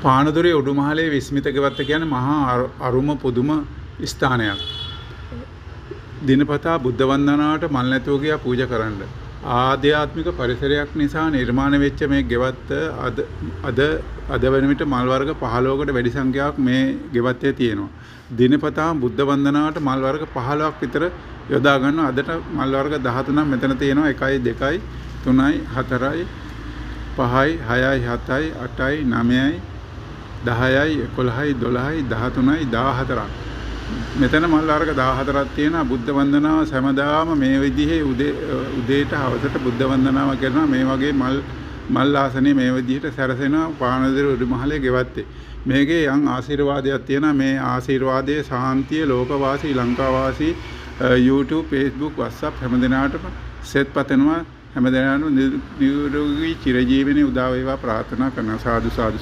පානදුරේ උඩුමහලේ විස්මිත ගෙවත්ත කියන්නේ මහා අරුම පුදුම ස්ථානයක්. දිනපතා බුද්ධ වන්දනාවට මල් නැතුව ගියා පූජා කරන්න. ආධ්‍යාත්මික පරිසරයක් නිසා නිර්මාණය වෙච්ච මේ ගෙවත්ත අද වෙන විට මල් වර්ග 15කට වැඩි සංඛ්‍යාවක් මේ ගෙවත්තේ තියෙනවා. දිනපතා බුද්ධ වන්දනාවට මල් වර්ග 15ක් විතර යොදා ගන්නවා. අදට මල් වර්ග 13ක් මෙතන තියෙනවා. 1යි 2යි 3යි 4යි 5යි 6යි 7යි 8යි 9යි 10යි 11යි 12යි 13යි 14ක්. මෙතන මල් වර්ග 14ක් තියෙනවා. බුද්ධ වන්දනාව සෑමදාම මේ විදිහේ උදේට හවසට බුද්ධ වන්දනාව කරනවා. මේ වගේ මල් ආසනේ මේ විදිහට සැරසෙනවා පානදුරේ උඩුමහලේ ගෙවත්තේ. මේකේ යම් ආශිර්වාදයක් තියෙනවා. මේ ආශිර්වාදයේ සාන්තිය ලෝකවාසී ලංකාවාසී YouTube Facebook WhatsApp හැමදෙනාටම සෙත් පතනවා. හැමදෙනාටම නිරෝගී චිරජීවනයේ උදා වේවා ප්‍රාර්ථනා කරනවා. සාදු සාදු.